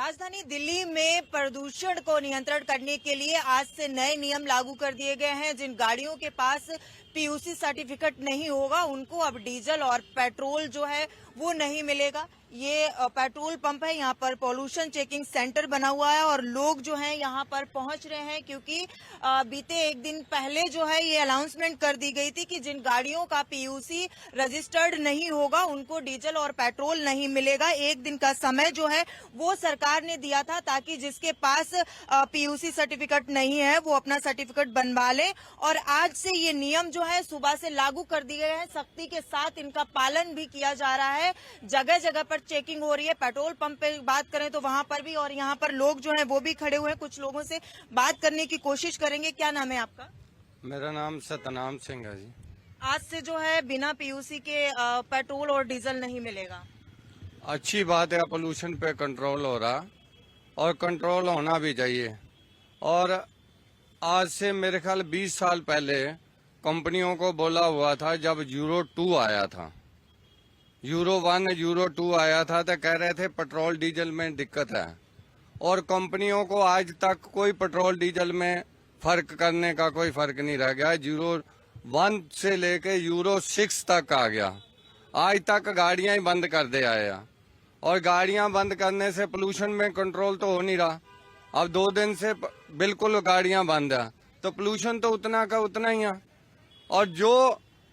राजधानी दिल्ली में प्रदूषण को नियंत्रण करने के लिए आज से नए नियम लागू कर दिए गए हैं। जिन गाड़ियों के पास पीयूसी सर्टिफिकेट नहीं होगा उनको अब डीजल और पेट्रोल जो है वो नहीं मिलेगा। ये पेट्रोल पंप है, यहाँ पर पॉल्यूशन चेकिंग सेंटर बना हुआ है और लोग जो हैं यहाँ पर पहुंच रहे हैं क्योंकि बीते एक दिन पहले जो है ये अनाउंसमेंट कर दी गई थी कि जिन गाड़ियों का पीयूसी रजिस्टर्ड नहीं होगा उनको डीजल और पेट्रोल नहीं मिलेगा। एक दिन का समय जो है वो सरकार ने दिया था ताकि जिसके पास पीयूसी सर्टिफिकेट नहीं है वो अपना सर्टिफिकेट बनवा ले। और आज से ये नियम जो है सुबह से लागू कर दिए गए हैं। सख्ती के साथ इनका पालन भी किया जा रहा है। जगह जगह पर चेकिंग हो रही है। पेट्रोल पंप पे बात करें तो वहां पर भी, और यहाँ पर लोग जो हैं वो भी खड़े हुए हैं। कुछ लोगों से बात करने की कोशिश करेंगे। क्या नाम है आपका? मेरा नाम सतनाम सिंह है जी। आज से जो है बिना पीयूसी के पेट्रोल और डीजल नहीं मिलेगा। अच्छी बात है, पोल्यूशन पे कंट्रोल हो रहा और कंट्रोल होना भी चाहिए। और आज से मेरे ख्याल 20 साल पहले कंपनियों को बोला हुआ था, जब यूरो 2 आया था, यूरो 1 यूरो 2 आया था तो कह रहे थे पेट्रोल डीजल में दिक्कत है। और कंपनियों को आज तक कोई पेट्रोल डीजल में फर्क करने का कोई फर्क नहीं रह गया। यूरो 1 से लेके यूरो 6 तक आ गया। आज तक गाड़ियां ही बंद कर दे आए हैं। और गाड़ियां बंद करने से पोल्यूशन में कंट्रोल तो हो नहीं रहा। अब 2 दिन से बिल्कुल गाड़ियां बंद है तो पोल्यूशन तो उतना का उतना ही है। और जो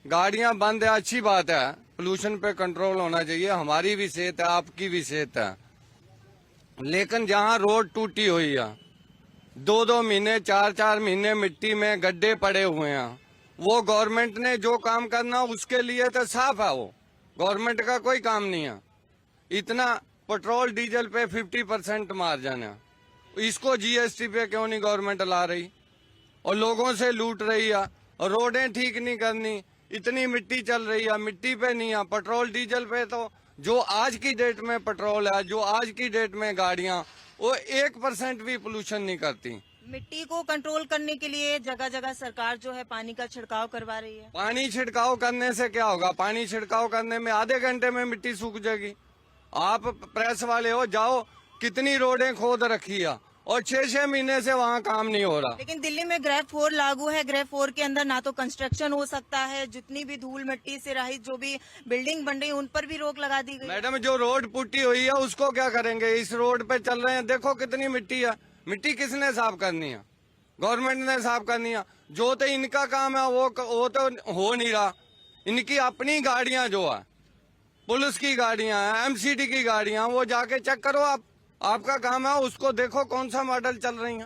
गाड़ियां बंद है अच्छी बात है, पोल्यूशन पे कंट्रोल होना चाहिए। हमारी भी सेहत है, आपकी भी सेहत है। लेकिन जहां रोड टूटी हुई है, 2-2 महीने 4-4 महीने मिट्टी में गड्ढे पड़े हुए हैं, वो गवर्नमेंट ने जो काम करना उसके लिए तो साफ है, वो गवर्नमेंट का कोई काम नहीं है। इतना पेट्रोल डीजल पे 50% मार्जिन है, इसको जीएसटी पे क्यों नहीं गवर्नमेंट ला रही और लोगों से लूट रही है। और रोडें ठीक नहीं करनी, इतनी मिट्टी चल रही है, मिट्टी पे नहीं है। पेट्रोल डीजल पे तो जो आज की डेट में पेट्रोल है, जो आज की डेट में गाड़ियां, वो 1% भी पोल्यूशन नहीं करती। मिट्टी को कंट्रोल करने के लिए जगह जगह सरकार जो है पानी का छिड़काव करवा रही है। पानी छिड़काव करने से क्या होगा? पानी छिड़काव करने में आधे घंटे में मिट्टी सूख जाएगी। आप प्रेस वाले हो, जाओ, कितनी रोडें खोद रखी है और 6-6 महीने से वहाँ काम नहीं हो रहा। लेकिन दिल्ली में ग्रेफ 4 लागू है। ग्रेफ 4 के अंदर ना तो कंस्ट्रक्शन हो सकता है, जितनी भी धूल मिट्टी से रहित जो भी बिल्डिंग बन रही है उन पर भी रोक लगा दी गई। मैडम, जो रोड पुट्टी हुई है उसको क्या करेंगे? इस रोड पे चल रहे हैं, देखो कितनी मिट्टी है। मिट्टी किसने साफ करनी है? गवर्नमेंट ने साफ करनी है। जो तो इनका काम है वो तो हो नहीं रहा। इनकी अपनी गाड़ियां जो है, पुलिस की गाड़ियां हैं, एमसीडी की गाड़ियां, वो जाके चेक करो। आपका काम है, उसको देखो कौन सा मॉडल चल रही है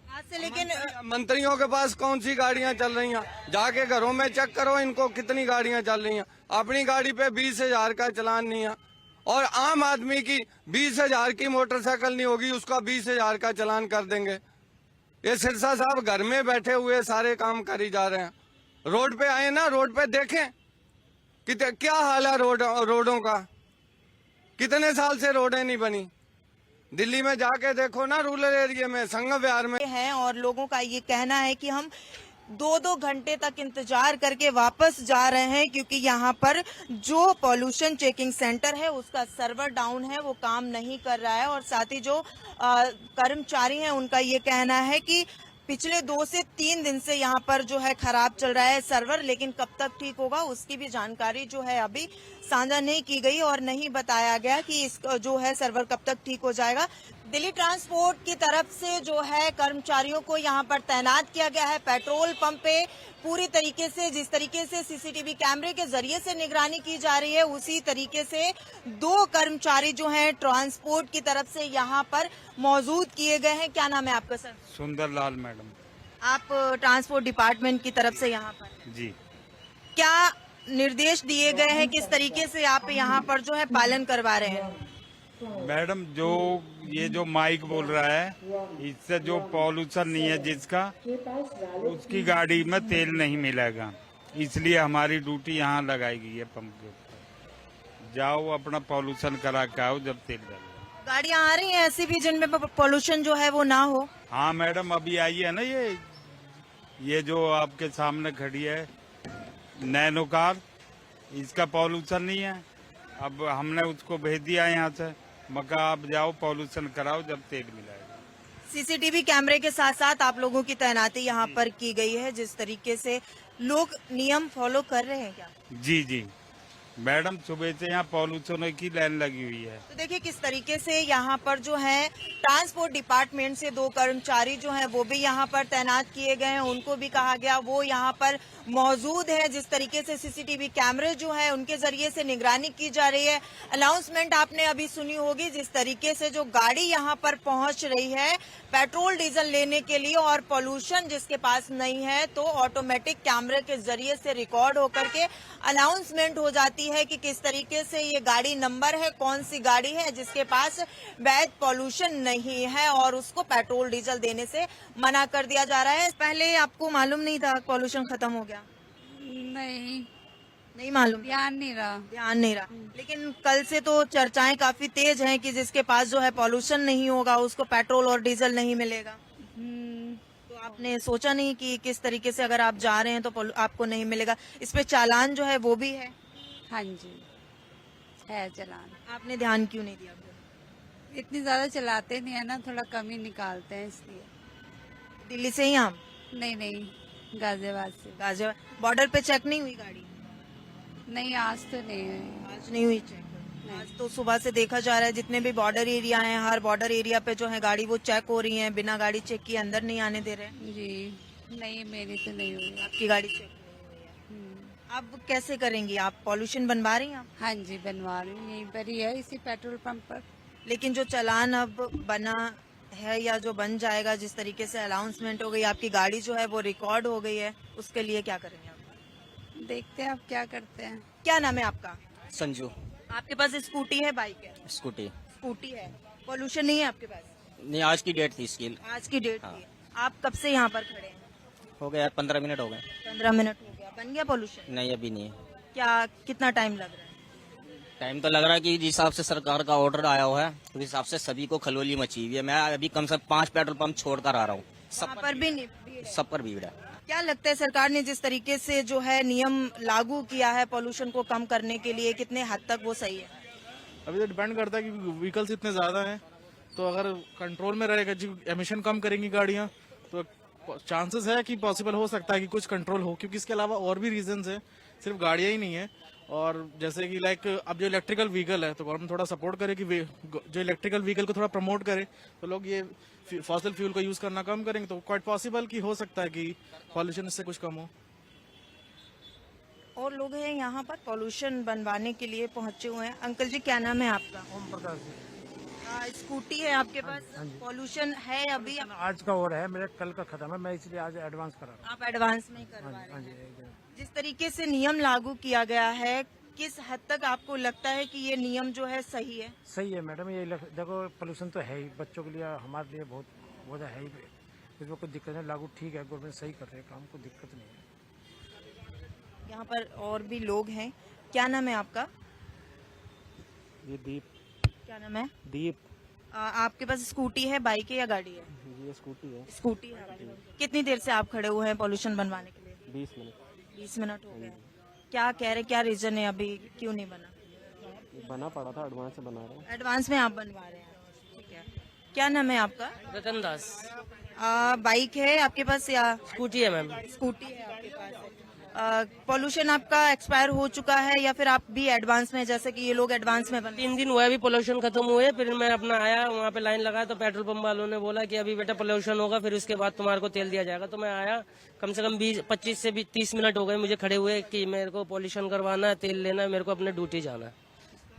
आज से। लेकिन मंत्रियों के पास कौन सी गाड़ियां चल रही हैं, जाके घरों में चेक करो इनको कितनी गाड़ियां चल रही हैं। अपनी गाड़ी पे 20,000 का चलान नहीं है और आम आदमी की 20,000 की मोटरसाइकिल नहीं होगी, उसका 20,000 का चलान कर देंगे। ये सिरसा साहब घर में बैठे हुए सारे काम करी जा रहे हैं। रोड पे आए ना, रोड पे देखें क्या हाल है रोडों का। कितने साल से रोडें नहीं बनी। दिल्ली में जाके देखो ना, रूरल एरिया में, संगम विहार में हैं और लोगों का ये कहना है कि हम 2-2 घंटे तक इंतजार करके वापस जा रहे हैं क्योंकि यहाँ पर जो पॉल्यूशन चेकिंग सेंटर है उसका सर्वर डाउन है, वो काम नहीं कर रहा है। और साथ ही जो कर्मचारी हैं उनका ये कहना है कि पिछले 2 से 3 दिन से यहाँ पर जो है खराब चल रहा है सर्वर, लेकिन कब तक ठीक होगा उसकी भी जानकारी जो है अभी साझा नहीं की गई और नहीं बताया गया कि इस जो है सर्वर कब तक ठीक हो जाएगा। दिल्ली ट्रांसपोर्ट की तरफ से जो है कर्मचारियों को यहाँ पर तैनात किया गया है। पेट्रोल पंप पे पूरी तरीके से, जिस तरीके से सीसीटीवी कैमरे के जरिए से निगरानी की जा रही है, उसी तरीके से 2 कर्मचारी जो हैं ट्रांसपोर्ट की तरफ से यहाँ पर मौजूद किए गए हैं। क्या नाम है आपका सर? सुंदरलाल मैडम। आप ट्रांसपोर्ट डिपार्टमेंट की तरफ से यहाँ पर जी। क्या निर्देश दिए गए हैं, किस तरीके से आप यहाँ पर जो है पालन करवा रहे हैं? मैडम, ये जो माइक बोल रहा है, इससे जो पॉल्यूशन नहीं है जिसका, उसकी गाड़ी में तेल नहीं मिलेगा। इसलिए हमारी ड्यूटी यहाँ लगाई गई है पंप के ऊपर। जाओ अपना पॉल्यूशन करा के आओ जब तेल डालो। गाड़ियाँ आ रही हैं ऐसी भी जिनमें पॉल्यूशन जो है वो ना हो? हाँ मैडम, अभी आई है ना ये जो आपके सामने खड़ी है नैनो कार, इसका पॉल्यूशन नहीं है। अब हमने उसको भेज दिया यहाँ से, मक्का आप जाओ पॉल्यूशन कराओ जब तेल मिलाएगा। सीसीटीवी कैमरे के साथ साथ आप लोगों की तैनाती यहाँ पर की गई है। जिस तरीके से लोग नियम फॉलो कर रहे हैं क्या? जी जी मैडम, सुबह से यहाँ पॉल्यूशन की लाइन लगी हुई है। तो देखिए किस तरीके से यहाँ पर जो है ट्रांसपोर्ट डिपार्टमेंट से 2 कर्मचारी जो हैं वो भी यहाँ पर तैनात किए गए हैं। उनको भी कहा गया वो यहाँ पर मौजूद है। जिस तरीके से सीसीटीवी कैमरे जो है उनके जरिए से निगरानी की जा रही है। अनाउंसमेंट आपने अभी सुनी होगी। जिस तरीके से जो गाड़ी यहाँ पर पहुंच रही है पेट्रोल डीजल लेने के लिए और पॉल्यूशन जिसके पास नहीं है, तो ऑटोमेटिक कैमरे के जरिए से रिकॉर्ड होकर के अनाउंसमेंट हो जाती है कि किस तरीके से ये गाड़ी नंबर है, कौन सी गाड़ी है जिसके पास वैध पॉल्यूशन नहीं है और उसको पेट्रोल डीजल देने से मना कर दिया जा रहा है। पहले आपको मालूम नहीं था पॉल्यूशन खत्म हो गया? नहीं मालूम, ध्यान नहीं रहा। लेकिन कल से तो चर्चाएं काफी तेज हैं कि जिसके पास जो है पॉल्यूशन नहीं होगा उसको पेट्रोल और डीजल नहीं मिलेगा। तो आपने सोचा नहीं कि किस तरीके से अगर आप जा रहे हैं तो आपको नहीं मिलेगा? इस पे चालान जो है वो भी है। हाँ जी है चालान। आपने ध्यान क्यों नहीं दिया? इतनी ज्यादा चलाते नहीं है ना, थोड़ा कम ही निकालते हैं इसलिए। दिल्ली से ही आप? नहीं गाजियाबाद से। गाजियाबाद बॉर्डर पे चेक नहीं हुई गाड़ी? नहीं आज तो नहीं है। आज नहीं हुई चेक। आज तो सुबह से देखा जा रहा है जितने भी बॉर्डर एरिया हैं हर बॉर्डर एरिया पे जो है गाड़ी वो चेक हो रही है, बिना गाड़ी चेक किए अंदर नहीं आने दे रहे हैं। जी नहीं, मेरी तो नहीं हुई। आपकी गाड़ी चेक नहीं हुई है। अब कैसे करेंगी आप? पॉल्यूशन बनवा रही हैं आप? हाँ जी बनवा रही हूँ, यहीं पर ही है इसी पेट्रोल पंप पर। लेकिन जो चालान अब बना है या जो बन जाएगा, जिस तरीके से अनाउंसमेंट हो गई, आपकी गाड़ी जो है वो रिकॉर्ड हो गई है, उसके लिए क्या करेंगे आप? देखते हैं अब क्या करते हैं। क्या नाम है आपका? संजू। आपके पास स्कूटी है, बाइक है? स्कूटी। स्कूटी है। पॉल्यूशन नहीं है आपके पास? नहीं, आज की डेट थी इसकी। आज की डेट हाँ। थी। आप कब से यहाँ पर खड़े हैं? हो गया 15 मिनट हो गए। 15 मिनट हो गया। बन गया पॉल्यूशन? नहीं अभी नहीं है। क्या कितना टाइम लग रहा है? टाइम तो लग रहा है कि जिस हिसाब से सरकार का ऑर्डर आया हुआ है उस हिसाब से सभी को खलोली मची हुई है। मैं अभी कम से कम 5 पेट्रोल पंप छोड़कर आ रहा हूँ। वहाँ पर भी नहीं भीड़ है। सब पर भीड़ है। क्या लगता है सरकार ने जिस तरीके से जो है नियम लागू किया है पॉल्यूशन को कम करने के लिए, कितने हद तक वो सही है? अभी तो डिपेंड करता है कि व्हीकल्स इतने ज्यादा हैं, तो अगर कंट्रोल में रहेगा, जो एमिशन कम करेंगी गाड़ियां, तो चांसेस है कि पॉसिबल हो सकता है कि कुछ कंट्रोल हो। क्योंकि इसके अलावा और भी रीजंस है, सिर्फ गाड़ियां ही नहीं है। और जैसे कि लाइक अब जो इलेक्ट्रिकल व्हीकल है तो गवर्नमेंट थोड़ा सपोर्ट करे कि जो इलेक्ट्रिकल व्हीकल को थोड़ा प्रमोट करे, तो लोग ये फॉसिल फ्यूल का यूज करना कम करेंगे, तो क्वाइट पॉसिबल कि हो सकता है कि पॉल्यूशन इससे कुछ कम हो। और लोग हैं यहाँ पर पॉल्यूशन बनवाने के लिए पहुंचे हुए हैं। अंकल जी क्या नाम है आपका? ओम प्रकाश जी। स्कूटी है आपके पास? पॉल्यूशन है अभी? आज का और है, मेरा कल का खत्म है, मैं इसलिए आज एडवांस करा रहा आप एडवांस में ही करवा हूँ। रहे हाँ जी हैं। जिस तरीके से नियम लागू किया गया है, किस हद तक आपको लगता है कि ये नियम जो है सही है? सही है मैडम। ये देखो पोल्यूशन तो है ही, बच्चों के लिए हमारे लिए बहुत बहुत है ही, इसमें कोई दिक्कत नहीं। लागू ठीक है, गवर्नमेंट सही कर रहे हैं काम, कोई दिक्कत नहीं है। यहाँ पर और भी लोग हैं। क्या नाम है आपका? ये दीप। क्या नाम है? दीप। आपके पास स्कूटी है, बाइक है या गाड़ी है? ये स्कूटी है। स्कूटी है आपके पास। कितनी देर से आप खड़े हुए हैं पॉल्यूशन बनवाने के लिए? 20 मिनट। 20 मिनट हो गए। क्या कह रहे, क्या रीजन है अभी क्यों नहीं बना? बना पड़ा था, एडवांस से बना रहा हूँ। एडवांस में आप बनवा रहे हैं, ठीक है। क्या नाम है आपका? रतन दास। बाइक है आपके पास या स्कूटी है मैम। स्कूटी है आपके पास? पॉल्यूशन आपका एक्सपायर हो चुका है या फिर आप भी एडवांस में, जैसे कि ये लोग एडवांस में बन? 3 दिन हुआ है, अभी पोल्यूशन खत्म हुए। फिर मैं अपना आया, वहाँ पे लाइन लगाया तो पेट्रोल पंप वालों ने बोला कि अभी बेटा पोल्यूशन होगा, फिर उसके बाद तुम्हारे को तेल दिया जाएगा। तो मैं आया, कम से कम 25 से 30 मिनट हो गए मुझे खड़े हुए कि मेरे को पोल्यूशन करवाना है, तेल लेना है, मेरे को अपने ड्यूटी जाना है।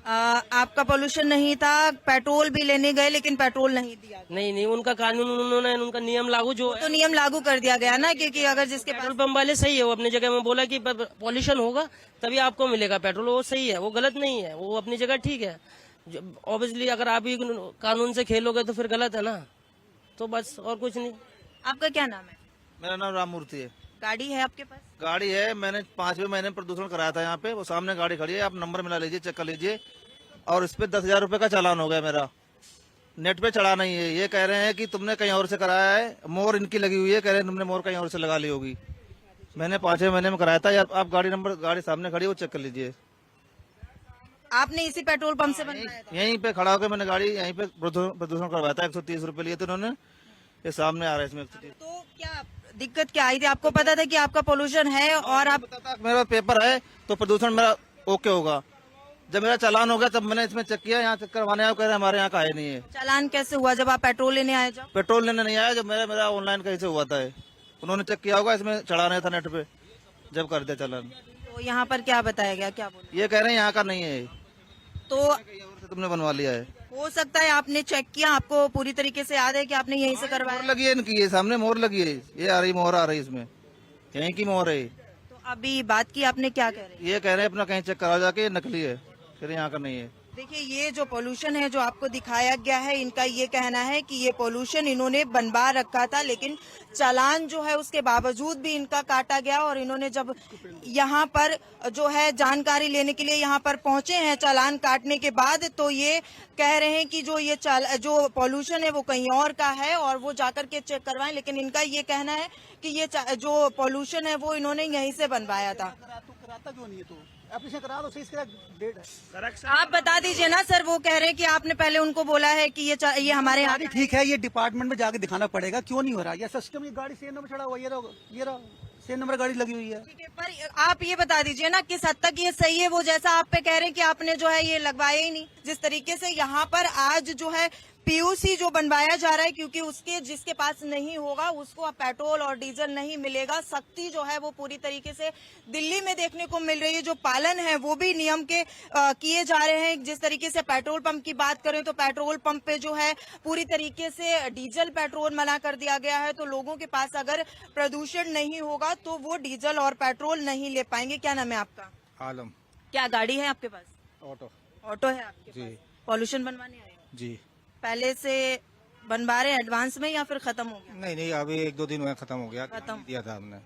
आपका पोल्यूशन नहीं था, पेट्रोल भी लेने गए लेकिन पेट्रोल नहीं दिया? नहीं, उनका कानून, उन्होंने उनका नियम लागू जो तो नियम लागू कर दिया गया ना, क्योंकि अगर जिसके पेट्रोल पंप वाले सही है, वो अपनी जगह में बोला कि पॉल्यूशन होगा तभी आपको मिलेगा पेट्रोल, वो सही है, वो गलत नहीं है, वो अपनी जगह ठीक है। ऑब्वियसली अगर आप ही कानून से खेलोगे तो फिर गलत है ना, तो बस और कुछ नहीं। आपका क्या नाम है? मेरा नाम राममूर्ति है। गाड़ी है आपके पास? गाड़ी है, मैंने 5वें महीने प्रदूषण कराया था यहाँ पे, वो सामने गाड़ी खड़ी है, आप नंबर मिला लीजिए, चेक कर लीजिए। और इस पे 10,000 रुपए का चालान हो गया मेरा। नेट पे चढ़ा नहीं है, ये कह रहे हैं कि तुमने कहीं और से कराया है, मोर इनकी लगी हुई है, कह रहे हैं तुमने मोर कहीं और से लगा ली होगी। मैंने 5वें महीने में कराया था। यार आप गाड़ी सामने खड़ी है, वो चेक कर लीजिए। आपने इसी पेट्रोल पंप से बनवाया था? यहीं पे खड़ा होकर मैंने गाड़ी यहीं पे प्रदूषण करवाया था। 130 रुपए लिए थे उन्होंने। ये सामने आ रहा है इसमें 130। तो क्या दिक्कत क्या आई थी? आपको पता था कि आपका पोल्यूशन है और आप मेरे पास पेपर है तो प्रदूषण मेरा ओके होगा। जब मेरा चालान हो गया तब मैंने इसमें चेक किया, यहाँ चेक करवाने आया, कह रहे हमारे यहाँ का है नहीं है। चालान कैसे हुआ जब आप पेट्रोल लेने आए? जब पेट्रोल लेने नहीं आया, जब मेरा ऑनलाइन कहीं से हुआ था। उन्होंने चेक किया होगा, इसमें चढ़ा नहीं था नेट पे, जब कर दिया चालान। तो यहाँ पर क्या बताया गया, क्या बोला? ये कह रहे हैं यहाँ का नहीं है, तो तुमने बनवा लिया है। हो सकता है आपने चेक किया, आपको पूरी तरीके से याद है कि आपने यहीं से करवाया। मोहर लगी है इनकी, ये सामने मोहर लगी है, ये आ रही मोहर आ रही इसमें, यहीं की मोहर है। तो अभी बात की आपने, क्या कह रहे हैं? ये कह रहे हैं अपना कहीं चेक करा जाके, ये नकली है, फिर यहाँ का नहीं है। देखिए, ये जो पोल्यूशन है जो आपको दिखाया गया है, इनका ये कहना है कि ये पोल्यूशन इन्होंने बनवा रखा था, लेकिन चालान जो है उसके बावजूद भी इनका काटा गया। और इन्होंने जब यहाँ पर जो है जानकारी लेने के लिए यहाँ पर पहुंचे हैं चालान काटने के बाद, तो ये कह रहे हैं कि जो पोल्यूशन है वो कहीं और का है और वो जाकर के चेक करवाएं। लेकिन इनका ये कहना है कि ये जो पोल्यूशन है वो इन्होंने यहीं से बनवाया था। आप बता दीजिए ना सर, वो कह रहे हैं कि आपने पहले उनको बोला है कि ये हमारे यहाँ ठीक है, ये डिपार्टमेंट में जाके दिखाना पड़ेगा क्यों नहीं हो रहा। ये सिस्टम, ये गाड़ी सेम नंबर चढ़ा हुआ, ये रहा सेम नंबर गाड़ी लगी हुई है। ठीक है, पर आप ये बता दीजिए ना किस हद तक ये सही है, वो जैसा आप पे कह रहे हैं कि आपने जो है ये लगवाया ही नहीं। जिस तरीके से यहाँ पर आज जो है पीयूसी जो बनवाया जा रहा है, क्योंकि जिसके पास नहीं होगा उसको अब पेट्रोल और डीजल नहीं मिलेगा। सख्ती जो है वो पूरी तरीके से दिल्ली में देखने को मिल रही है। जो पालन है वो भी नियम के किए जा रहे हैं। जिस तरीके से पेट्रोल पंप की बात करें तो पेट्रोल पंप पे जो है पूरी तरीके से डीजल पेट्रोल मना कर दिया गया है। तो लोगों के पास अगर प्रदूषण नहीं होगा तो वो डीजल और पेट्रोल नहीं ले पाएंगे। क्या नाम है आपका? आलम। क्या गाड़ी है आपके पास? ऑटो है आपके पास? पॉल्यूशन बनवाने आए हो? जी। पहले से बनवा रहे एडवांस में या फिर खत्म हो गया? नहीं, अभी 1-2 दिन हुए खत्म हो गया। खत्म दिया था हमने,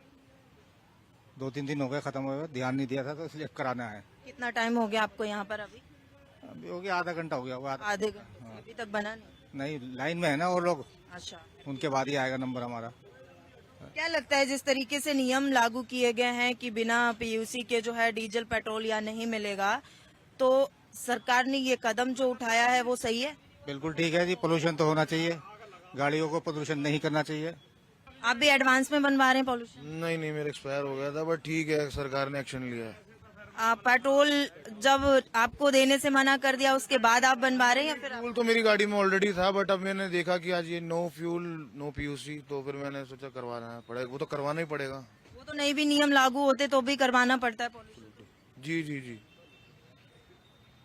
2-3 दिन हो गए खत्म हुए, ध्यान नहीं दिया था तो इसलिए कराना है। कितना टाइम हो गया आपको यहाँ पर? अभी हो गया आधा घंटा हो गया होगा। आधे घंटे अभी तक बना नहीं? लाइन में है ना वो लोग, अच्छा, उनके बाद ही आएगा नंबर हमारा। क्या लगता है जिस तरीके से नियम लागू किए गए हैं कि बिना पीयूसी के जो है डीजल पेट्रोल या नहीं मिलेगा, तो सरकार ने ये कदम जो उठाया है वो सही है? बिल्कुल ठीक है जी, पोल्यूशन तो होना चाहिए, गाड़ियों को प्रदूषण नहीं करना चाहिए। आप भी एडवांस में बनवा रहे हैं पॉल्यूशन? नहीं, मेरा एक्सपायर हो गया था, बट ठीक है, सरकार ने एक्शन लिया है। पेट्रोल जब आपको देने से मना कर दिया उसके बाद आप बनवा रहे हैं या फिर फ्यूल तो मेरी गाड़ी में ऑलरेडी था, बट अब मैंने देखा कि आज ये नो फ्यूल नो पीयूसी, तो फिर मैंने सोचा करवाना पड़ेगा। वो तो करवाना ही पड़ेगा। वो तो नहीं भी नियम लागू होते तो भी करवाना पड़ता है पॉल्यूशन। जी।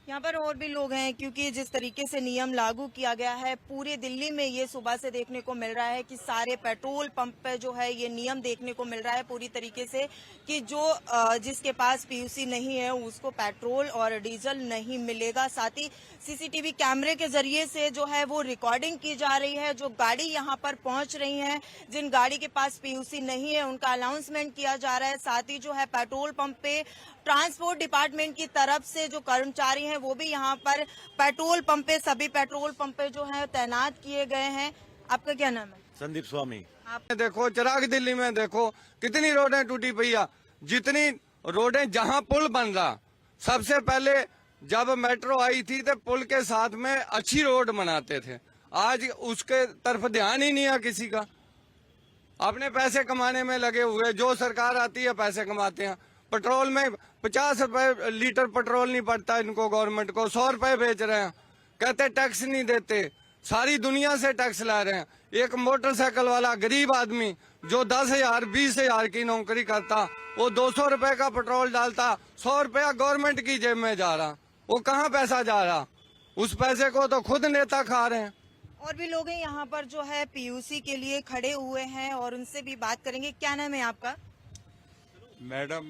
यहाँ पर और भी लोग हैं, क्योंकि जिस तरीके से नियम लागू किया गया है पूरे दिल्ली में, ये सुबह से देखने को मिल रहा है कि सारे पेट्रोल पंप पे जो है ये नियम देखने को मिल रहा है पूरी तरीके से कि जिसके पास पीयूसी नहीं है उसको पेट्रोल और डीजल नहीं मिलेगा। साथ ही सीसीटीवी कैमरे के जरिए से जो है वो रिकॉर्डिंग की जा रही है। जो गाड़ी यहाँ पर पहुंच रही है, जिन गाड़ी के पास पीयूसी नहीं है उनका अनाउंसमेंट किया जा रहा है। साथ ही जो है पेट्रोल पंप पे ट्रांसपोर्ट डिपार्टमेंट की तरफ से जो कर्मचारी हैं वो भी यहाँ पर पेट्रोल पंप पे, सभी पेट्रोल पंप पे जो है तैनात किए गए हैं। आपका क्या नाम है? संदीप स्वामी। आप देखो चिराग दिल्ली में देखो कितनी रोडें टूटी पई है। जितनी रोडें जहां पुल बन रहा, सबसे पहले जब मेट्रो आई थी तो पुल के साथ में अच्छी रोड बनाते थे, आज उसके तरफ ध्यान ही नहीं है किसी का। अपने पैसे कमाने में लगे हुए, जो सरकार आती है पैसे कमाते हैं। पेट्रोल में 50 रुपए लीटर पेट्रोल नहीं पड़ता इनको, गवर्नमेंट को 100 रुपए बेच रहे हैं, कहते टैक्स नहीं देते। सारी दुनिया से टैक्स ला रहे हैं। एक मोटरसाइकिल वाला गरीब आदमी जो 10,000 20,000 की नौकरी करता, वो 200 रुपए का पेट्रोल डालता, 100 रुपया गवर्नमेंट की जेब में जा रहा। वो कहाँ पैसा जा रहा? उस पैसे को तो खुद नेता खा रहे हैं। और भी लोग हैं यहाँ पर जो है पीयूसी के लिए खड़े हुए हैं और उनसे भी बात करेंगे। क्या नाम है आपका? मैडम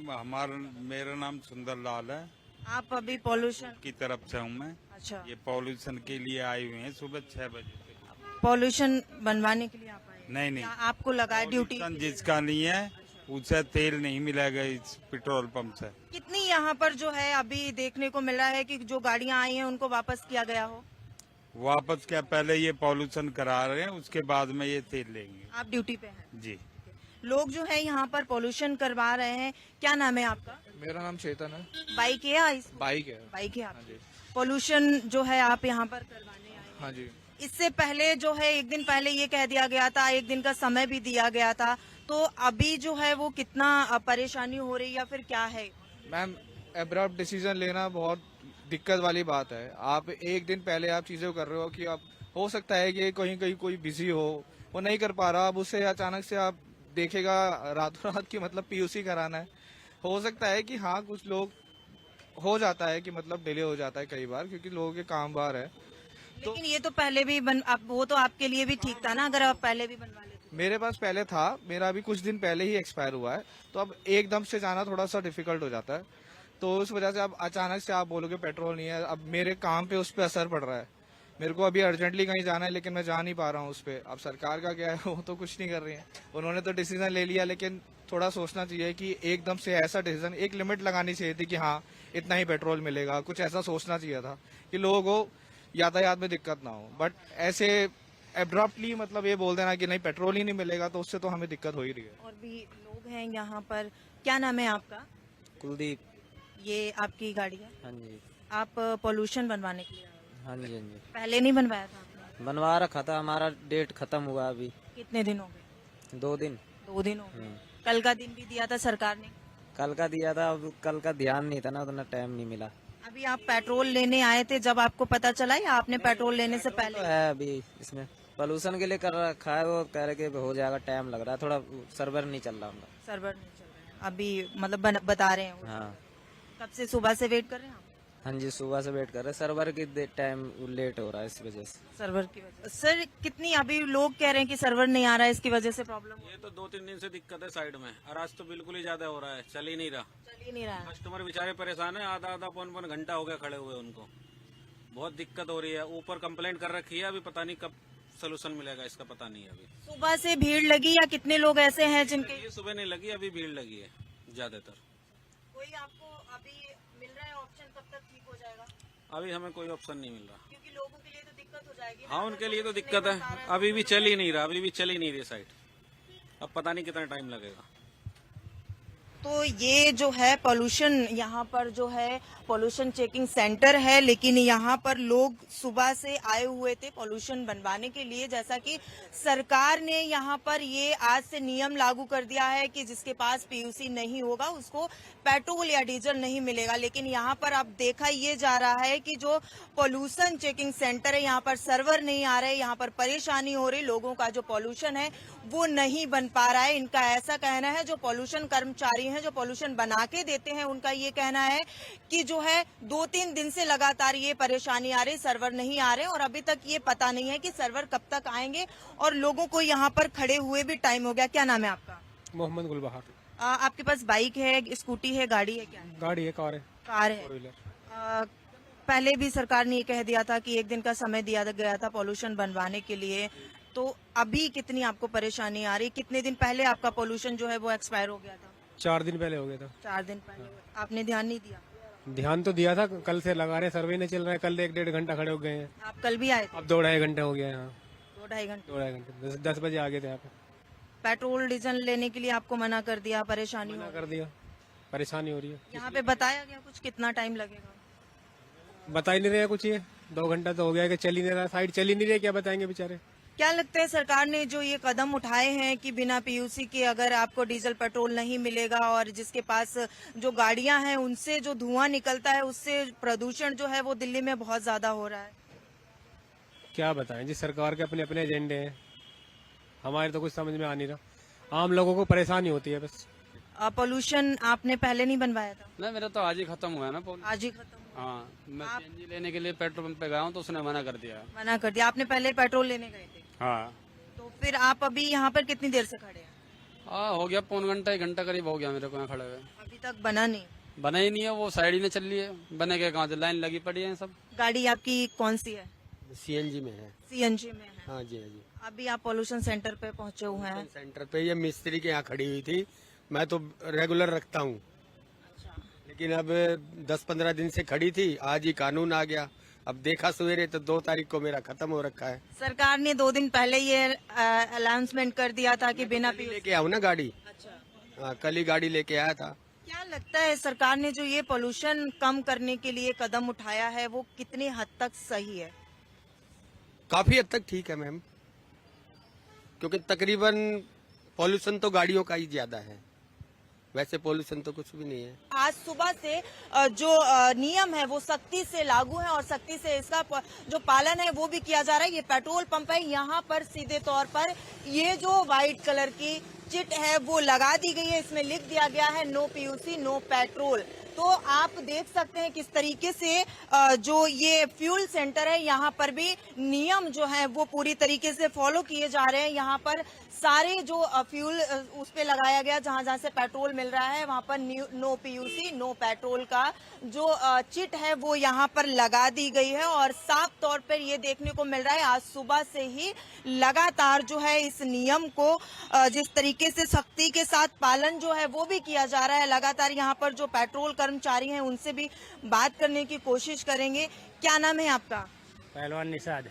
मेरा नाम सुंदर लाल है। आप अभी पॉल्यूशन की तरफ से हूँ मैं। अच्छा, ये पॉल्यूशन के लिए आए हुए हैं सुबह 6 बजे से। पॉल्यूशन बनवाने के लिए आप आए? नहीं, आपको लगा ड्यूटी? पॉल्यूशन जिसका नहीं है उसे तेल नहीं मिलेगा इस पेट्रोल पंप से। कितनी यहाँ पर जो है अभी देखने को मिल रहा है कि जो गाड़ियाँ आई हैं उनको वापस किया गया हो? वापस क्या, पहले ये पॉल्यूशन करा रहे हैं, उसके बाद में ये तेल लेंगे। आप ड्यूटी पे हैं? जी। लोग जो है यहाँ पर पोल्यूशन करवा रहे हैं। क्या नाम है आपका? मेरा नाम चेतन है। बाइक है या बाइक है। बाइक है आपकी? पोल्यूशन जो है आप यहाँ पर करवाने आए हैं। हाँ जी। इससे पहले जो है एक दिन पहले ये कह दिया गया था, एक दिन का समय भी दिया गया था, तो अभी जो है वो कितना परेशानी हो रही या फिर क्या है? मैम, एब्रप्ट डिसीजन लेना बहुत दिक्कत वाली बात है। आप एक दिन पहले आप चीजें कर रहे हो कि आप हो सकता है कि कहीं कहीं कोई बिजी हो, वो नहीं कर पा रहा, अब उससे अचानक से आप देखेगा रातों रात की मतलब पीयूसी कराना है। हो सकता है कि हाँ कुछ लोग हो जाता है कि मतलब डिले हो जाता है कई बार, क्योंकि लोगों के काम बाहर है। लेकिन ये तो पहले भी वो तो आपके लिए भी ठीक था ना, अगर आप पहले भी बनवा लेते। मेरे पास पहले था, मेरा अभी कुछ दिन पहले ही एक्सपायर हुआ है, तो अब एकदम से जाना थोड़ा सा डिफिकल्ट हो जाता है। तो उस वजह से अब अचानक से आप बोलोगे पेट्रोल नहीं है, अब मेरे काम पे उस पर असर पड़ रहा है। मेरे को अभी अर्जेंटली कहीं जाना है लेकिन मैं जा नहीं पा रहा हूँ उस पर। अब सरकार का क्या है, वो तो कुछ नहीं कर रही है। उन्होंने तो डिसीजन ले लिया, लेकिन थोड़ा सोचना चाहिए कि एकदम से ऐसा डिसीजन, एक लिमिट लगानी चाहिए थी कि हाँ इतना ही पेट्रोल मिलेगा, कुछ ऐसा सोचना चाहिए था कि लोगों को यातायात में दिक्कत ना हो। बट ऐसे एब्रप्टली मतलब ये बोल देना कि नहीं पेट्रोल ही नहीं मिलेगा, तो उससे तो हमें दिक्कत हो ही रही है। और भी लोग हैं यहाँ पर। क्या नाम है आपका? कुलदीप। ये आपकी गाड़ी है? हाँ जी। आप पोल्यूशन बनवाने के लिए आए हो? हाँ जी। हाँ जी, पहले नहीं बनवाया था आपने? बनवा रखा था, हमारा डेट खत्म हुआ अभी। कितने दिन हो गए? 2 दिन। 2 दिन हो गए। कल का दिन भी दिया था सरकार ने? कल का दिया था, अब कल का ध्यान नहीं था ना, उतना टाइम नहीं मिला। अभी आप पेट्रोल लेने आए थे जब आपको पता चला, या आपने पेट्रोल लेने से पहले? तो है अभी इसमें पोल्यूशन के लिए कर रखा है, वो कह रहे कि हो जाएगा, टाइम लग रहा है, थोड़ा सर्वर नहीं चल रहा हमारा। सर्वर नहीं चल रहा है अभी, मतलब बता रहे हैं वो। हाँ। कब से सुबह से वेट कर रहे हैं आप? हाँ जी, सुबह से वेट कर रहे, सर्वर की टाइम लेट हो रहा है इस वजह से। सर्वर की वजह सर, कितनी अभी लोग कह रहे हैं कि सर्वर नहीं आ रहा है, इसकी वजह से प्रॉब्लम? ये तो 2-3 दिन से दिक्कत है साइड में, और आज तो बिल्कुल ही ज्यादा हो रहा है, चल ही नहीं रहा। चल ही नहीं रहा है। कस्टमर बेचारे परेशान है, आधा पौन घंटा हो गया खड़े हुए, उनको बहुत दिक्कत हो रही है। ऊपर कंप्लेंट कर रखी है, अभी पता नहीं कब सोल्यूशन मिलेगा इसका, पता नहीं है अभी। सुबह से भीड़ लगी या कितने लोग ऐसे हैं जिनके? ये सुबह नहीं लगी, अभी भीड़ लगी है ज्यादातर। कोई आपको अभी मिल रहा है ऑप्शन, कब तक ठीक हो जाएगा? अभी हमें कोई ऑप्शन नहीं मिल रहा, क्योंकि लोगों के लिए तो दिक्कत हो जाएगी ना। हाँ उनके लिए तो दिक्कत है, अभी भी चल ही नहीं रहा, अभी भी चल ही नहीं रही साइड, अब पता नहीं कितना टाइम लगेगा। तो ये जो है पोल्यूशन, यहाँ पर जो है पोल्यूशन चेकिंग सेंटर है, लेकिन यहाँ पर लोग सुबह से आए हुए थे पोल्यूशन बनवाने के लिए। जैसा कि सरकार ने यहाँ पर ये आज से नियम लागू कर दिया है कि जिसके पास पीयूसी नहीं होगा उसको पेट्रोल या डीजल नहीं मिलेगा। लेकिन यहाँ पर अब देखा ये जा रहा है कि जो पोल्यूशन चेकिंग सेंटर है, यहाँ पर सर्वर नहीं आ रहे, यहाँ पर परेशानी हो रही, लोगों का जो पोल्यूशन है वो नहीं बन पा रहा है। इनका ऐसा कहना है, जो पोल्यूशन कर्मचारी हैं जो पोल्यूशन बना के देते हैं, उनका ये कहना है कि जो है 2-3 दिन से लगातार ये परेशानी आ रही, सर्वर नहीं आ रहे, और अभी तक ये पता नहीं है कि सर्वर कब तक आएंगे, और लोगों को यहाँ पर खड़े हुए भी टाइम हो गया। क्या नाम है आपका? मोहम्मद गुलबहार। आपके पास बाइक है, स्कूटी है, गाड़ी है? क्या है? गाड़ी है, कार है। कार है। पहले भी सरकार ने ये कह दिया था कि एक दिन का समय दिया गया था पोल्यूशन बनवाने के लिए, तो अभी कितनी आपको परेशानी आ रही? कितने दिन पहले आपका पोल्यूशन जो है वो एक्सपायर हो गया था? 4 दिन पहले हो गया था। 4 दिन पहले। आपने ध्यान नहीं दिया? ध्यान तो दिया था, कल से लगा रहे, सर्वे नहीं चल रहा है, कल 1-1.5 घंटा खड़े हो गए हैं। आप कल भी आए थे? अब 2-2.5 घंटे हो गया यहाँ। 2-2.5 घंटे? 2-2.5 घंटे, 10 बजे आ गए थे यहाँ पे। पेट्रोल डीजल लेने के लिए आपको मना कर दिया, परेशानी मना कर दिया, परेशानी हो रही है। यहाँ पे बताया गया कुछ कितना टाइम लगेगा? बता ही नहीं रहे कुछ, ये 2 घंटा तो हो गया कि चल ही नहीं रहा, साइड चल ही नहीं रही, क्या बताएंगे बेचारे। क्या लगता है सरकार ने जो ये कदम उठाए हैं कि बिना पीयूसी के अगर आपको डीजल पेट्रोल नहीं मिलेगा, और जिसके पास जो गाड़ियां हैं उनसे जो धुआं निकलता है उससे प्रदूषण जो है वो दिल्ली में बहुत ज्यादा हो रहा है? क्या बताएं जी, सरकार के अपने अपने एजेंडे हैं, हमारे तो कुछ समझ में आ नहीं रहा, आम लोगों को परेशानी होती है बस। पोल्यूशन आपने पहले नहीं बनवाया था? नहीं, मेरा तो आज ही खत्म हुआ है ना। आज ही खत्म? हाँ, मैं सीएनजी लेने के लिए पेट्रोल पंप पे गया हूँ तो उसने मना कर दिया। मना कर दिया? आपने पहले पेट्रोल लेने गए थे? हाँ। तो फिर आप अभी यहाँ पर कितनी देर से खड़े हैं? हाँ, हो गया पौन घंटा 1 घंटा करीब हो गया मेरे को यहाँ खड़े हुए। अभी तक बना नहीं? बना ही नहीं है, वो साइड ही नहीं चल रही है, बने के कहाँ से, लाइन लगी पड़ी है सब। गाड़ी आपकी कौन सी है? सीएनजी में है। सीएनजी में है? हाँ जी, हाँ जी। अभी आप पोल्यूशन सेंटर पे पहुंचे हुए हैं? सेंटर पे ये मिस्त्री के यहाँ खड़ी हुई थी, मैं तो रेगुलर रखता हूँ, लेकिन अब 10-15 दिन से खड़ी थी, आज ही कानून आ गया अब देखा सवेरे तो 2 तारीख को मेरा खत्म हो रखा है। सरकार ने 2 दिन पहले ये अनाउंसमेंट कर दिया था कि बिना कल ही लेके आऊँ ना गाड़ी। अच्छा, कल ही गाड़ी लेके आया था। क्या लगता है सरकार ने जो ये पोल्यूशन कम करने के लिए कदम उठाया है वो कितनी हद तक सही है? काफी हद तक ठीक है मैम, क्योंकि तकरीबन पॉल्यूशन तो गाड़ियों का ही ज्यादा है, वैसे पॉल्यूशन तो कुछ भी नहीं है। आज सुबह से जो नियम है वो सख्ती से लागू है और सख्ती से इसका जो पालन है वो भी किया जा रहा है। ये पेट्रोल पंप है, यहाँ पर सीधे तौर पर ये जो व्हाइट कलर की चिट है वो लगा दी गई है। इसमें लिख दिया गया है नो पीयूसी नो पेट्रोल। तो आप देख सकते हैं किस तरीके से जो ये फ्यूल सेंटर है यहाँ पर भी नियम जो है वो पूरी तरीके से फॉलो किए जा रहे हैं। यहाँ पर सारे जो फ्यूल उस पे लगाया गया, जहां जहां से पेट्रोल मिल रहा है वहां पर नो पीयूसी नो पेट्रोल का जो चिट है वो यहाँ पर लगा दी गई है। और साफ तौर पर ये देखने को मिल रहा है आज सुबह से ही लगातार जो है इस नियम को जिस तरीके से सख्ती के साथ पालन जो है वो भी किया जा रहा है। लगातार यहाँ पर जो पेट्रोल कर्मचारी हैं उनसे भी बात करने की कोशिश करेंगे। क्या नाम है आपका? पहलवान निषाद।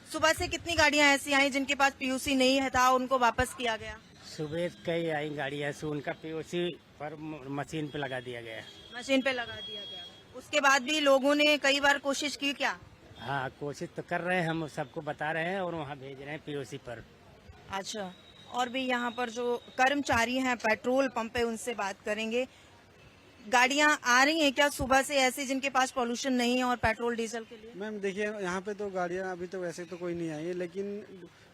सुबह से कितनी गाड़ियां ऐसी आई जिनके पास पीयूसी नहीं है था, उनको वापस किया गया? सुबह कई आई गाड़ियाँ, उनका पीओसी पर मशीन पे लगा दिया गया। मशीन पे लगा दिया गया। उसके बाद भी लोगों ने कई बार कोशिश की क्या? हाँ, कोशिश तो कर रहे हैं, हम सबको बता रहे हैं और वहाँ भेज रहे हैं पीओसी पर। अच्छा, और भी यहाँ पर जो कर्मचारी हैं पेट्रोल पंप पे उनसे बात करेंगे। गाड़ियां आ रही हैं क्या सुबह से ऐसी जिनके पास पॉल्यूशन नहीं है और पेट्रोल डीजल के लिए? मैम देखिए, यहाँ पे तो गाड़ियाँ अभी तो वैसे तो कोई नहीं आई है, लेकिन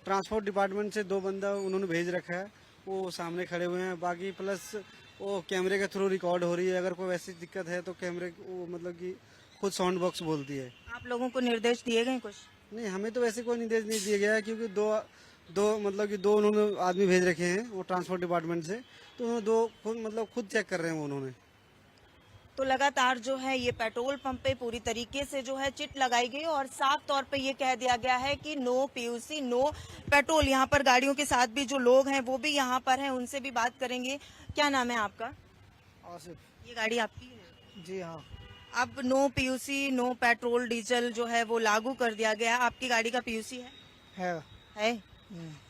ट्रांसपोर्ट डिपार्टमेंट से 2 बंदा उन्होंने भेज रखा है, वो सामने खड़े हुए हैं। बाकी प्लस वो कैमरे के थ्रू रिकॉर्ड हो रही है, अगर कोई वैसी दिक्कत है तो कैमरे वो मतलब कि खुद साउंड बॉक्स बोलती है। आप लोगों को निर्देश दिए गए कुछ? नहीं, हमें तो वैसे कोई निर्देश नहीं दिया गया है, क्योंकि दो उन्होंने आदमी भेज रखे हैं वो ट्रांसपोर्ट डिपार्टमेंट से, तो उन्होंने खुद चेक कर रहे हैं वो उन्होंने। तो लगातार जो है ये पेट्रोल पंप पे पूरी तरीके से जो है चिट लगाई गई और साफ तौर पे ये कह दिया गया है कि नो पीयूसी नो पेट्रोल। यहाँ पर गाड़ियों के साथ भी जो लोग हैं वो भी यहाँ पर हैं, उनसे भी बात करेंगे। क्या नाम है आपका? आसिफ। ये गाड़ी आपकी है? जी हाँ। अब no PUC no petrol diesel जो है वो लागू कर दिया गया। आपकी गाड़ी का पीयूसी है?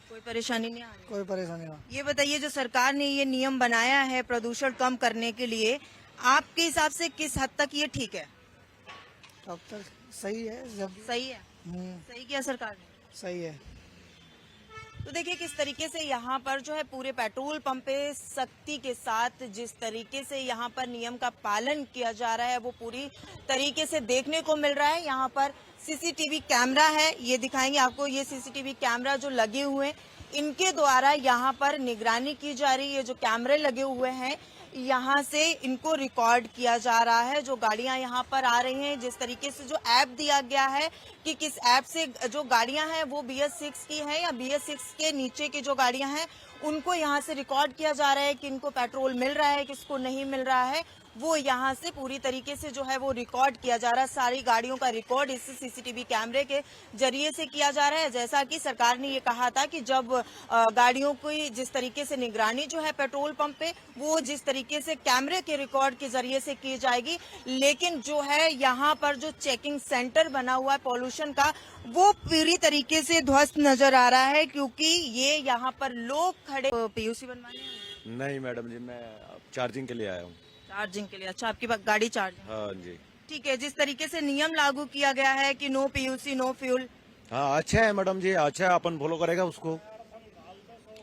कोई परेशानी नहीं आ रही? कोई परेशानी नहीं। ये बताइए, जो सरकार ने ये नियम बनाया है प्रदूषण कम करने के लिए, आपके हिसाब से किस हद तक ये ठीक है? अब तक सही है। सही है? सही किया सरकार ने? सही है। तो देखिए किस तरीके से यहाँ पर जो है पूरे पेट्रोल पंप पे सख्ती के साथ जिस तरीके से यहाँ पर नियम का पालन किया जा रहा है वो पूरी तरीके से देखने को मिल रहा है। यहाँ पर सीसीटीवी कैमरा है, ये दिखाएंगे आपको। ये सीसीटीवी कैमरा जो लगे हुए हैं इनके द्वारा यहाँ पर निगरानी की जा रही है। जो कैमरे लगे हुए हैं यहाँ से इनको रिकॉर्ड किया जा रहा है। जो गाड़ियां यहाँ पर आ रही हैं, जिस तरीके से जो ऐप दिया गया है कि किस ऐप से जो गाड़ियां हैं वो BS6 की हैं या BS6 के नीचे की जो गाड़ियां हैं उनको यहाँ से रिकॉर्ड किया जा रहा है कि इनको पेट्रोल मिल रहा है, किसको नहीं मिल रहा है, वो यहाँ से पूरी तरीके से जो है वो रिकॉर्ड किया जा रहा है। सारी गाड़ियों का रिकॉर्ड इस सीसीटीवी कैमरे के जरिए से किया जा रहा है। जैसा कि सरकार ने ये कहा था कि जब गाड़ियों की जिस तरीके से निगरानी जो है पेट्रोल पंप पे वो जिस तरीके से कैमरे के रिकॉर्ड के जरिए से की जाएगी, लेकिन जो है यहाँ पर जो चेकिंग सेंटर बना हुआ है पॉल्यूशन का वो पूरी तरीके से ध्वस्त नजर आ रहा है, क्योंकि ये यहाँ पर लोग खड़े पीयूसी बनवाने। नहीं मैडम जी, मैं चार्जिंग के लिए आया हूँ। चार्जिंग के लिए? अच्छा, आपकी गाड़ी चार्ज? हाँ जी। ठीक है, जिस तरीके से नियम लागू किया गया है कि नो पीयूसी नो फ्यूल। हाँ अच्छा है मैडम जी, अच्छा है, अपन फॉलो करेगा उसको।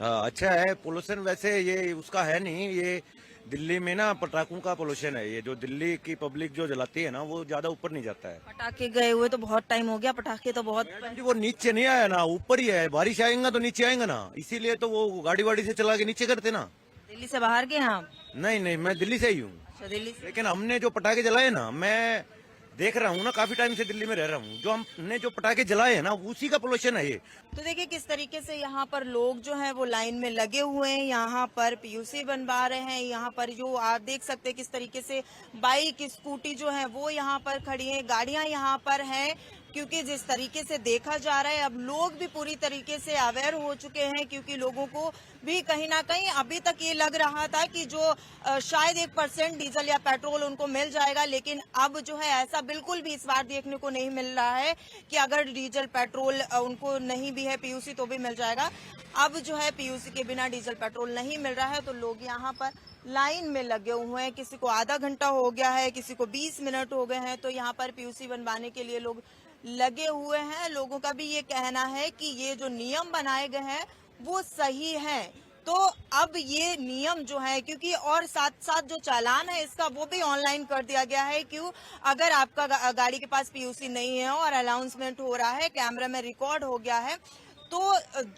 हाँ अच्छा है। पोल्यूशन वैसे ये उसका है नहीं, ये दिल्ली में ना पटाखों का पोल्यूशन है। ये जो दिल्ली की पब्लिक जो जलाती है ना वो ज्यादा ऊपर नहीं जाता है। पटाखे गए हुए तो बहुत टाइम हो गया, पटाखे तो बहुत जी वो नीचे नहीं आया ना, ऊपर ही है। बारिश आएगा तो नीचे आएगा ना, इसीलिए तो वो गाड़ी वाड़ी से चला के नीचे करते ना। दिल्ली से बाहर गए हैं आप? नहीं, मैं दिल्ली से ही हूँ। अच्छा, दिल्ली से। लेकिन हमने जो पटाखे जलाए ना, मैं देख रहा हूँ ना, काफी टाइम से दिल्ली में रह रहा हूँ, जो हमने जो पटाखे जलाए हैं ना उसी का पोल्यूशन है ये। तो देखिए किस तरीके से यहाँ पर लोग जो हैं वो लाइन में लगे हुए हैं, यहाँ पर पीयूसी बनवा रहे हैं। यहाँ पर जो आप देख सकते हैं किस तरीके से बाइक स्कूटी जो है वो यहाँ पर खड़ी है, गाड़ियां यहाँ पर हैं। क्योंकि जिस तरीके से देखा जा रहा है अब लोग भी पूरी तरीके से अवेयर हो चुके हैं, क्योंकि लोगों को भी कहीं ना कहीं अभी तक ये लग रहा था कि जो शायद 1% डीजल या पेट्रोल उनको मिल जाएगा, लेकिन अब जो है ऐसा बिल्कुल भी इस बार देखने को नहीं मिल रहा है कि अगर डीजल पेट्रोल उनको नहीं भी है पीयूसी तो भी मिल जाएगा। अब जो है पीयूसी के बिना डीजल पेट्रोल नहीं मिल रहा है, तो लोग यहाँ पर लाइन में लगे हुए हैं। किसी को आधा घंटा हो गया है, किसी को 20 मिनट हो गए हैं, तो यहाँ पर पीयूसी बनवाने के लिए लोग लगे हुए हैं। लोगों का भी ये कहना है कि ये जो नियम बनाए गए हैं वो सही है। तो अब ये नियम जो है, क्योंकि और साथ साथ जो चालान है इसका वो भी ऑनलाइन कर दिया गया है। क्यों? अगर आपका गाड़ी के पास पीयूसी नहीं है और अनाउंसमेंट हो रहा है, कैमरा में रिकॉर्ड हो गया है, तो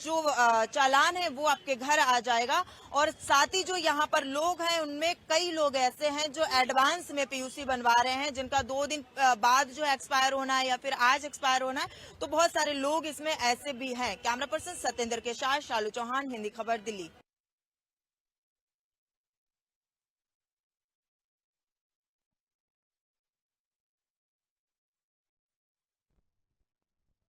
जो चालान है वो आपके घर आ जाएगा। और साथ ही जो यहाँ पर लोग हैं उनमें कई लोग ऐसे हैं जो एडवांस में पीयूसी बनवा रहे हैं, जिनका 2 दिन बाद जो एक्सपायर होना है या फिर आज एक्सपायर होना है, तो बहुत सारे लोग इसमें ऐसे भी हैं। कैमरा पर्सन सत्येंद्र के साथ शालू चौहान, हिंदी खबर, दिल्ली।